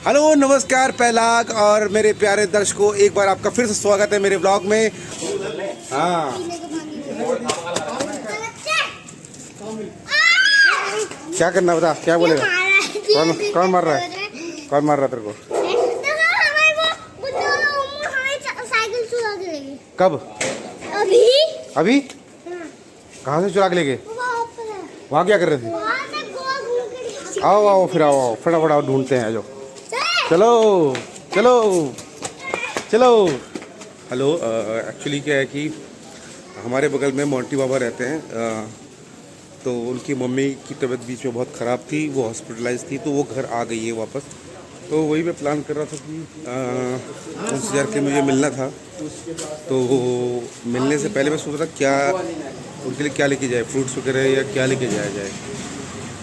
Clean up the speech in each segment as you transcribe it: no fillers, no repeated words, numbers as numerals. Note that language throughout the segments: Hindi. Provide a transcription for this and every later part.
हेलो नमस्कार पहलाग और मेरे प्यारे दर्शकों, एक बार आपका फिर से स्वागत है मेरे ब्लॉग में। हाँ, क्या करना बता, क्या बोलेगा? कौन मार रहा है? कौन मार रहा है तेरे को? साइकिल चुरा के ले गए। कब? अभी अभी? कहाँ से चुरा के ले गए? वहाँ क्या कर रहे थे? आओ आओ फिर आओ फटाफट आओ, ढूंढते हैं, जो चलो चलो चलो। हेलो, एक्चुअली क्या है कि हमारे बगल में मोंटी बाबा रहते हैं, तो उनकी मम्मी की तबीयत बीच में बहुत ख़राब थी, वो हॉस्पिटलाइज थी, तो वो घर आ गई है वापस। तो वही मैं प्लान कर रहा था कि उनसे जाके मुझे मिलना था, तो मिलने से पहले मैं सोच रहा क्या उनके लिए क्या लेके जाए, फ्रूट्स वगैरह या क्या लेके जाया जाए।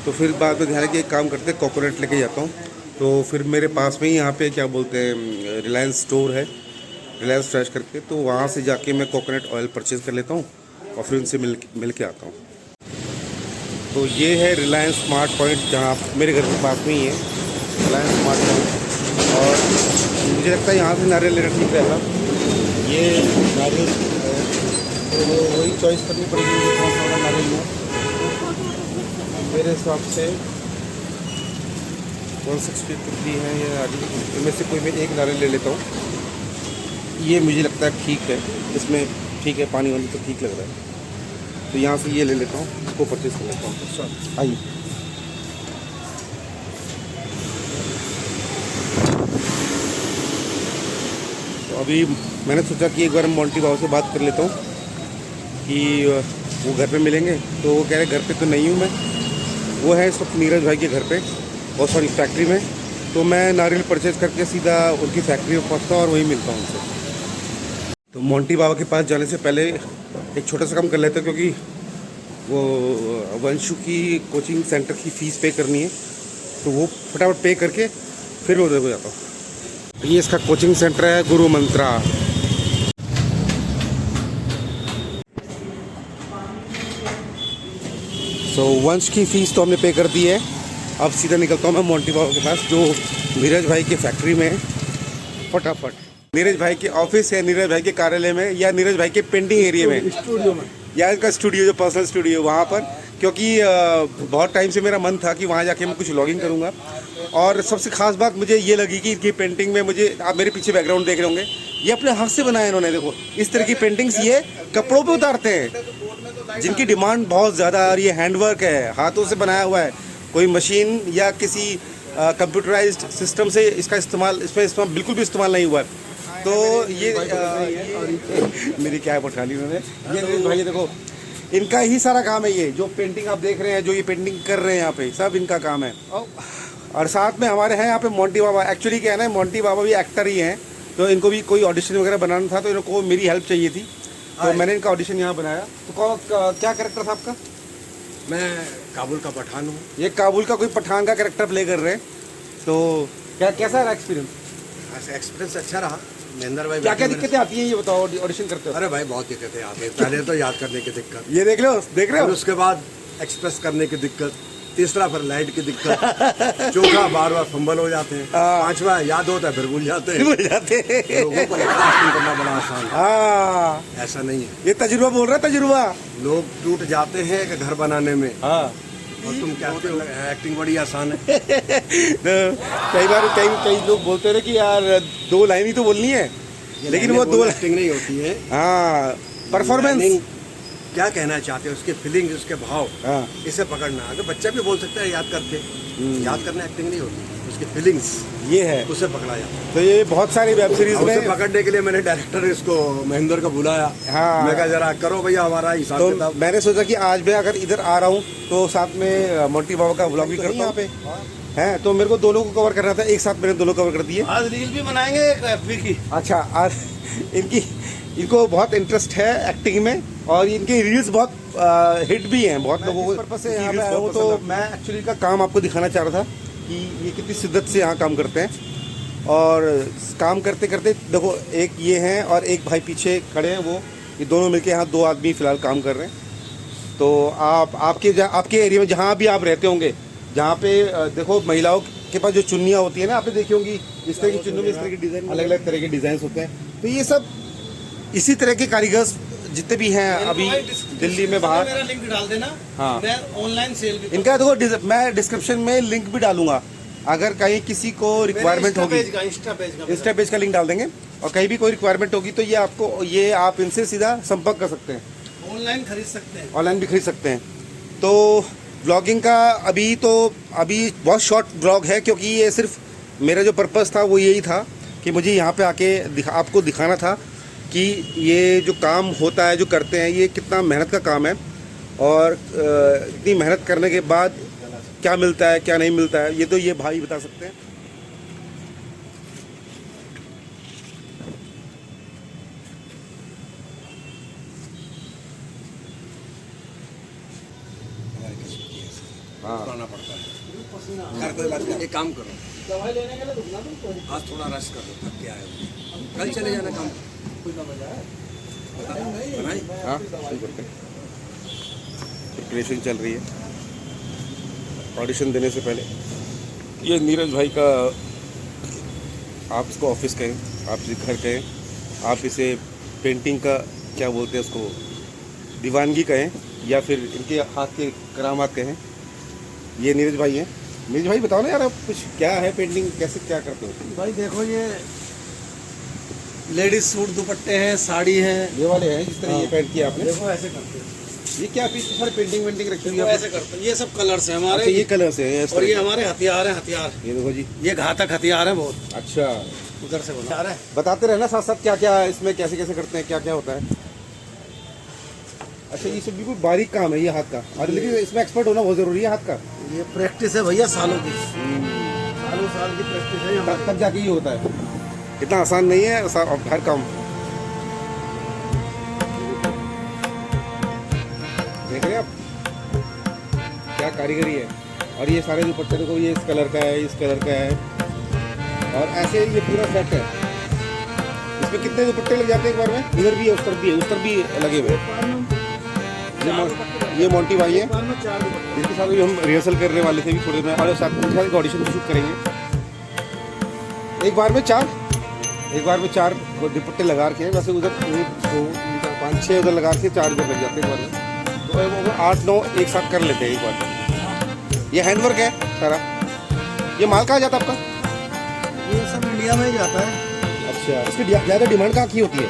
तो फिर बाद में ध्यान है कि एक काम करते, कोकोनट लेके जाता हूँ। तो फिर मेरे पास में ही यहाँ पे क्या बोलते हैं, रिलायंस स्टोर है, रिलायंस फ्रेश करके, तो वहाँ से जाके मैं कोकोनट ऑयल परचेज़ कर लेता हूँ और फिर उनसे मिल के आता हूँ। तो ये है रिलायंस स्मार्ट पॉइंट, जहाँ मेरे घर के पास में ही है रिलायंस स्मार्ट पॉइंट। और मुझे लगता है यहाँ से नारियल लेना ठीक रहेगा। ये नारियल तो वही चॉइस करनी पड़ेगी मुझे, कौन सा वाला नारियल है। मेरे हिसाब से 160 है या इनमें से कोई मैं एक नारियल ले लेता हूँ। ये मुझे लगता है ठीक है, इसमें ठीक है, पानी वानी तो ठीक लग रहा है, तो यहाँ से ये ले लेता हूँ, इसको परचेज कर लेता हूँ। आइए, तो अभी मैंने सोचा कि एक बार मोंटी बाबू से बात कर लेता हूँ कि वो घर पे मिलेंगे। तो वो कह रहे घर पे तो नहीं हूँ मैं, वो है इस वक्त नीरज भाई के घर पे, और सॉरी फैक्ट्री में। तो मैं नारियल परचेज़ करके सीधा उनकी फैक्ट्री में पहुँचता हूँ और वहीं मिलता हूँ उनसे। तो मोंटी बाबा के पास जाने से पहले एक छोटा सा काम कर लेते हैं, क्योंकि वो वंशु की कोचिंग सेंटर की फ़ीस पे करनी है, तो वो फटाफट पे करके फिर मैं उधर को जाता हूँ। ये इसका कोचिंग सेंटर है, गुरु मंत्रा। तो वंश की फ़ीस तो हमने पे कर दी है। अब सीधा निकलता हूँ मैं मोंटी बाबा के पास, जो नीरज भाई की फैक्ट्री में है। फटाफट नीरज भाई के ऑफिस है, नीरज भाई के कार्यालय में, या नीरज भाई के पेंटिंग एरिया में, स्टूडियो में, या इनका स्टूडियो जो पर्सनल स्टूडियो वहाँ पर। क्योंकि बहुत टाइम से मेरा मन था कि वहाँ जाके मैं कुछ व्लॉगिंग करूँगा। और सबसे खास बात मुझे ये लगी कि इनकी पेंटिंग में, मुझे आप मेरे पीछे बैकग्राउंड देख रहे होंगे, ये अपने हाथ से बनाया इन्होंने। देखो इस तरह की पेंटिंग्स ये कपड़ों पे उतारते हैं, जिनकी डिमांड बहुत ज़्यादा। और ये हैंडवर्क है, हाथों से बनाया हुआ है, कोई मशीन या किसी कंप्यूटराइज्ड सिस्टम से इसका इस्तेमाल, इसमें बिल्कुल भी इस्तेमाल नहीं हुआ है। तो ये मेरी क्या पठानी उन्होंने, ये भाई देखो इनका ही सारा काम है। ये जो पेंटिंग आप देख रहे हैं, जो ये पेंटिंग कर रहे हैं यहाँ पे, सब इनका काम है। और साथ में हमारे हैं यहाँ पे मोंटी बाबा। एक्चुअली क्या है ना, मोंटी बाबा भी एक्टर ही हैं, तो इनको भी कोई ऑडिशन वगैरह बनाना था, तो इनको मेरी हेल्प चाहिए थी, तो मैंने इनका ऑडिशन यहाँ बनाया। तो क्या कैरेक्टर था आपका? मैं काबुल का पठान हूँ। ये काबुल का कोई पठान का कैरेक्टर प्ले कर रहे हैं। तो कैसा रहा एक्सपीरियंस? एक्सपीरियंस अच्छा रहा। महेंद्र भाई, क्या क्या दिक्कतें आती हैं ये बताओ ऑडिशन करते हो? अरे भाई बहुत दिक्कतें आती हैं। पहले तो याद करने की दिक्कत, ये देख रहे हो, उसके बाद एक्सप्रेस करने की दिक्कत, तीसरा फिर लाइट की दिक्कत, चौथा बार बार फंबल हो जाते हैं, पांचवा याद होता है फिर भूल जाते हैं। लोगों को लगता है करना बड़ा आसान है। हाँ, ऐसा नहीं है। ये तजुर्बा बोल रहा है, तजुर्बा। लोग टूट जाते हैं कि घर बनाने में, हाँ, और तुम कहते हो एक्टिंग बड़ी आसान है। तो कई लोग बोलते रहे कि यार 2 लाइन ही तो बोलनी है, लेकिन वो 2 एक्टिंग नहीं होती है। हाँ, परफॉर्मेंस क्या कहना चाहते हैं, उसके फीलिंग्स, उसके भाव, हाँ, इसे पकड़ना। अगर बच्चा भी बोल सकता है याद करके, याद करना एक्टिंग नहीं होती, उसकी फीलिंग्स ये है, उसे पकड़ा जाता है। तो ये बहुत सारी वेब सीरीज उसे में पकड़ने के लिए मैंने डायरेक्टर इसको महेंद्र को बुलाया। हाँ, मैं कहा जरा करो भैया हमारा हिसाब तो किताब। मैंने सोचा कि आज मैं अगर इधर आ रहा हूँ तो साथ में मोंटी बाबा का व्लॉग भी करता हूँ यहाँ पे हैं। तो मेरे को दोनों को कवर करना था, एक साथ मैंने दोनों कवर कर दिए। आज रील भी बनाएंगे एफबी की। अच्छा, आज इनको बहुत इंटरेस्ट है एक्टिंग में, और इनके रील्स बहुत हिट भी हैं, बहुत लोगों को पर्पस से यहाँ पे आया हूँ। तो मैं एक्चुअली का काम आपको दिखाना चाह रहा था कि ये कितनी शिद्दत से यहाँ काम करते हैं। और काम करते करते देखो, एक ये हैं और एक भाई पीछे खड़े हैं, वो ये दोनों मिलके यहाँ 2 आदमी फ़िलहाल काम कर रहे हैं। तो आपके एरिया में जहाँ भी आप रहते होंगे, जहाँ पे देखो महिलाओं आपके पास जो चुन्नियाँ होती है ना, आपने देखी होंगी इस तरह की चुन्नियों में इस तरह के डिज़ाइन, अलग अलग तरह के डिज़ाइन होते हैं। तो ये सब इसी तरह के कारीगर जितने भी हैं अभी दिल्ली में बाहर, मेरा लिंक डाल देना। हाँ। मैं ऑनलाइन सेल भी इनका देखो मैं डिस्क्रिप्शन में लिंक भी डालूंगा, अगर कहीं किसी को रिक्वायरमेंट होगी इंस्टा पेज का लिंक डाल देंगे, और कहीं भी कोई रिक्वायरमेंट होगी तो ये आप इनसे सीधा संपर्क कर सकते हैं, ऑनलाइन खरीद सकते हैं। ऑनलाइन भी खरीद सकते हैं। तो ब्लॉगिंग का अभी बहुत शॉर्ट ब्लॉग है, क्योंकि ये सिर्फ मेरा जो पर्पस था वो यही था कि मुझे यहाँ पे आके आपको दिखाना था कि ये जो काम होता है, जो करते हैं, ये कितना मेहनत का काम है, और इतनी मेहनत करने के बाद क्या मिलता है क्या नहीं मिलता है, ये तो ये भाई बता सकते हैं। हाँ, करना पड़ता है। खैर कोई बात नहीं, एक काम करो, दवाई लेने के लिए रुकना तुम, आज थोड़ा रेस्ट कर लो, थक के आए हो, कल चले जाना काम बनाई। हाँ, सही करते हैं। प्रिपरेशन चल रही है ऑडिशन देने से पहले। ये नीरज भाई का, आप इसको ऑफिस कहें, आप इसे घर कहें, आप इसे पेंटिंग का क्या बोलते हैं उसको, दीवानगी कहें, या फिर इनके हाथ के करामात कहें। ये नीरज भाई हैं। नीरज भाई बताओ ना यार, आप कुछ क्या है पेंटिंग, कैसे क्या करते हो? भाई देखो ये लेडीज सूट दुपट्टे हैं, साड़ी है, ये वाले हैं जिस तरह ये हाँ। पेंट किया आपने, देखो ऐसे करते हैं, ये क्या पीछे सारे पेंटिंग वेंटिंग रखी हुई देखो है? ऐसे करते हैं। ये सब कलर्स हैं अच्छा, हमारे, ये कलर से है इस और तरह ये के। हमारे हथियार हैं, हथियार। ये देखो जी, ये घातक हथियार है बहुत, अच्छा उधर से बना रहा है। बताते रहना साथ साथ क्या क्या इसमें कैसे कैसे करते हैं, क्या क्या होता है। अच्छा, ये सब बिल्कुल बारीक काम है ये हाथ का, और लेकिन इसमें एक्सपर्ट होना बहुत जरूरी है हाथ का। ये प्रैक्टिस है भैया, सालों की, सालों साल की प्रैक्टिस है हमारी। तब जाके ये होता है, इतना आसान नहीं है हर काम। देख रहे हैं आप क्या कारीगरी है। और ये सारे दुपट्टे देखो, ये इस कलर का है, इस कलर का है, और ऐसे ये पूरा सेट है। इसमें कितने दुपट्टे लग जाते हैं एक बार में? इधर भी है, उस तरफ भी है, उस तरफ भी लगे हुए हैं। ये मोंटी भाई है, जिसके साथ भी हम रिहर्सल करने वाले थे भी थोड़ी देर में, और साथ में ऑडिशन शूट करेंगे। एक बार में चार दुपट्टे लगा के, वैसे उधर 1 2 3 4 5 6 उधर लगा के 4 इधर लग जाते हैं एक बार में, तो वो 8 9 एक साथ कर लेते हैं एक बार में। ये हैंडवर्क है सारा। ये माल कहाँ जाता है आपका? ये सब इंडिया में ही जाता है। अच्छा, इसकी ज़्यादा डिमांड कहाँ की होती है?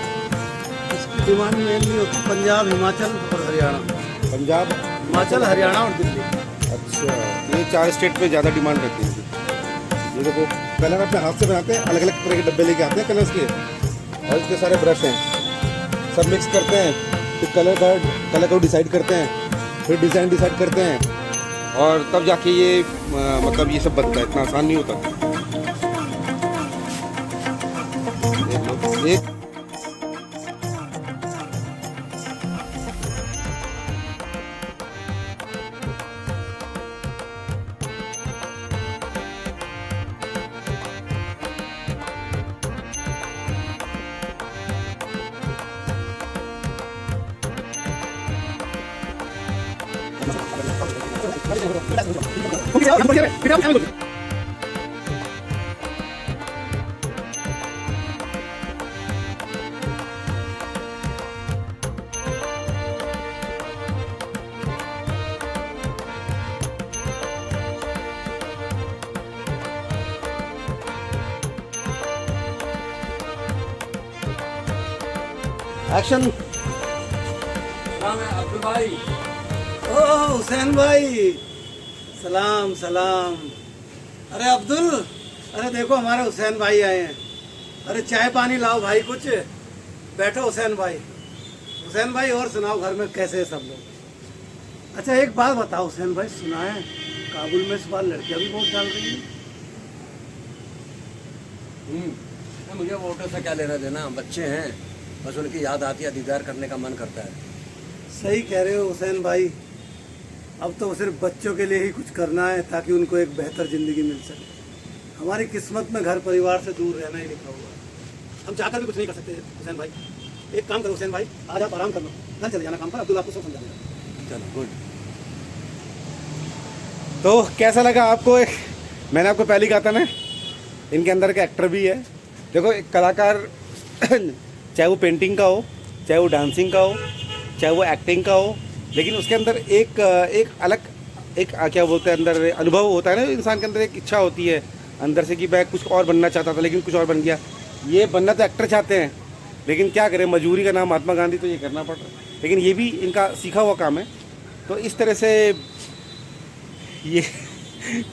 इसकी डिमांड मेनली होती है पंजाब, हिमाचल और हरियाणा। पंजाब, हिमाचल, हरियाणा और दिल्ली। अच्छा, ये 4 स्टेट में ज़्यादा डिमांड रहती है। ये देखो, कलर अपने हाथ से बनाते हैं, अलग अलग तरह के डब्बे लेके आते हैं कलर्स के, और इतने सारे ब्रश हैं, सब मिक्स करते हैं, फिर कलर को डिसाइड करते हैं, फिर डिज़ाइन डिसाइड करते हैं, और तब जाके ये मतलब ये सब बनता है। इतना आसान नहीं होता। एक एक्शन। अब्दुल भाई, ओ हुसैन भाई, सलाम सलाम। अरे अब्दुल, अरे देखो हमारे हुसैन भाई आए हैं। अरे चाय पानी लाओ भाई कुछ। बैठो हुसैन भाई। हुसैन भाई, और सुनाओ घर में कैसे है सब लोग? अच्छा एक बात बताओ हुसैन भाई, सुना है काबुल में इस बार लड़कियां भी बहुत डाल रही हैं। मुझे वोटों से क्या लेना देना, बच्चे हैं, बस उनकी याद आती है, दीदार करने का मन करता है। सही कह रहे हो हुसैन भाई, अब तो सिर्फ बच्चों के लिए ही कुछ करना है ताकि उनको एक बेहतर ज़िंदगी मिल सके। हमारी किस्मत में घर परिवार से दूर रहना ही लिखा हुआ है। हम चाहकर भी कुछ नहीं कर सकते हुसैन भाई। एक काम करो हुसैन भाई, आज आप आराम कर लो, घर चले जाना काम पर, अब्दुल आपको सब समझा देगा। चलो गुड। तो कैसा लगा आपको मैंने आपको पहले ही कहा था ना, इनके अंदर का एक्टर भी है। देखो एक कलाकार चाहे वो पेंटिंग का हो, चाहे वो डांसिंग का हो, चाहे वो एक्टिंग का हो, लेकिन उसके अंदर एक अलग क्या बोलते हैं अंदर अनुभव होता है ना इंसान के अंदर। एक इच्छा होती है अंदर से कि मैं कुछ और बनना चाहता था लेकिन कुछ और बन गया। ये बनना तो एक्टर चाहते हैं, लेकिन क्या करें, मजबूरी का नाम महात्मा गांधी, तो ये करना पड़ रहा है। लेकिन ये भी इनका सीखा हुआ काम है। तो इस तरह से ये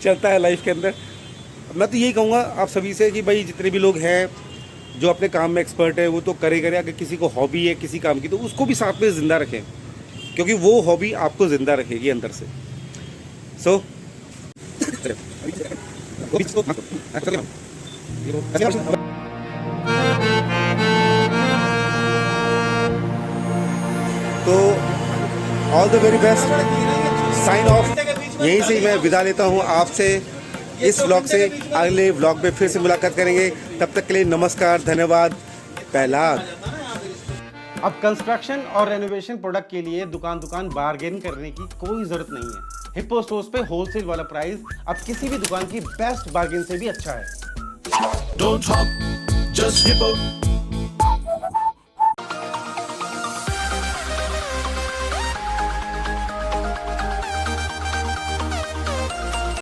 चलता है लाइफ के अंदर। मैं तो यही कहूँगा आप सभी से कि भाई जितने भी लोग हैं जो अपने काम में एक्सपर्ट है वो तो करे। अगर किसी को हॉबी है किसी काम की तो उसको भी साथ में ज़िंदा रखें, क्योंकि वो हॉबी आपको ज़िंदा रखेगी अंदर से। सो तो all the very best, sign off. यहीं से ही मैं विदा लेता हूँ आपसे इस व्लॉग से। अगले व्लॉग में फिर से मुलाकात करेंगे, तब तक के लिए नमस्कार, धन्यवाद, पहलाद। अब कंस्ट्रक्शन और रेनोवेशन प्रोडक्ट के लिए दुकान बार्गेन करने की कोई ज़रूरत नहीं है। हिप्पो स्टोर्स पे होलसेल वाला प्राइस अब किसी भी दुकान की बेस्ट बार्गेन से भी अच्छा है। Don't talk, just hippo.